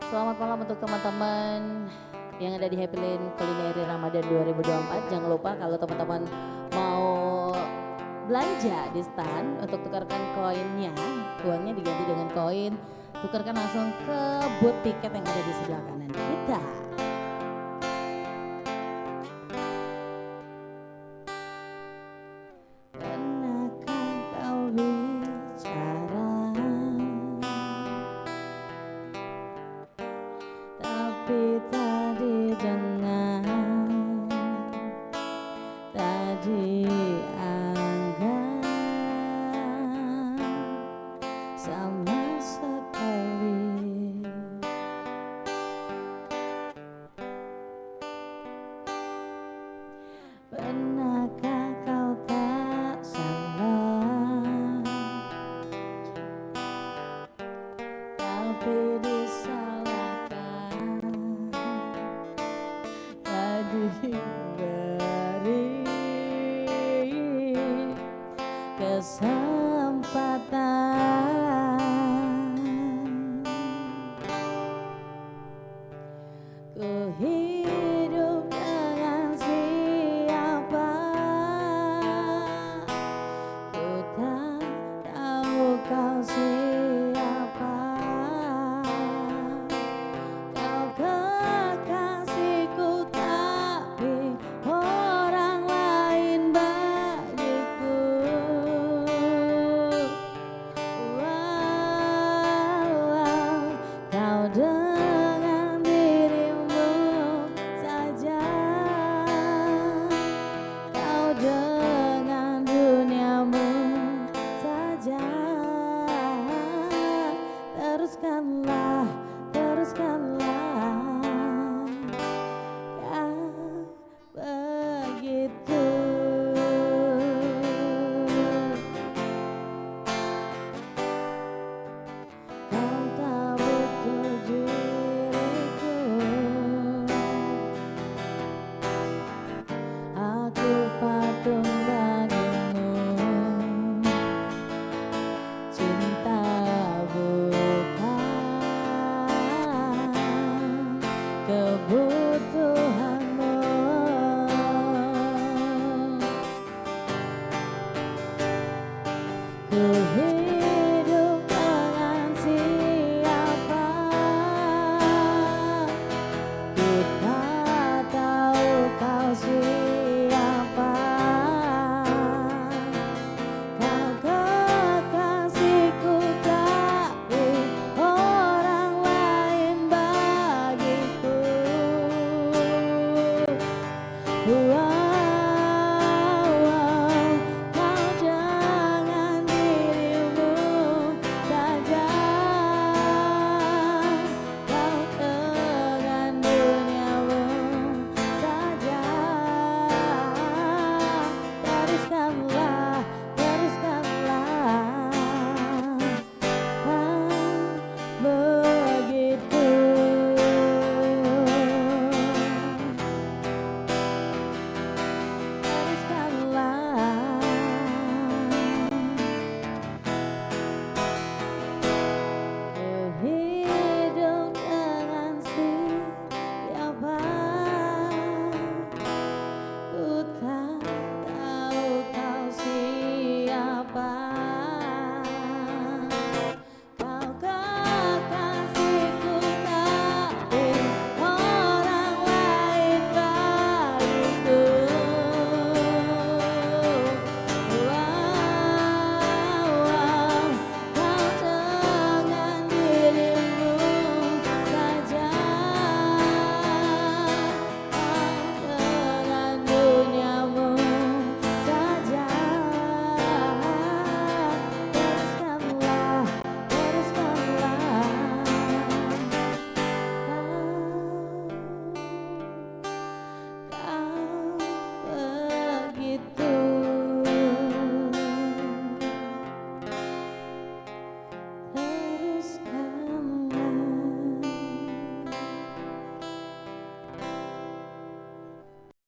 Selamat malam untuk teman-teman yang ada di Happy Lane Culinary Ramadan 2024. Jangan lupa kalau teman-teman mau belanja di stand untuk tukarkan koinnya, uangnya diganti dengan koin, tukarkan langsung ke booth tiket yang ada di sebelah kanan kita. Pernahkah kau bicara, tapi tak didengar, tak dianggap sama sekali. Pernahkah kau tak salah, tapi disalahkan, tak diberi kesempatan. Ku hidup dengan siapa, ku tak tahu kau siapa. Kau kekasihku tapi orang lain bagiku. Kau dengan dirimu saja, kau dengan duniamu saja. Teruskanlah, teruskanlah.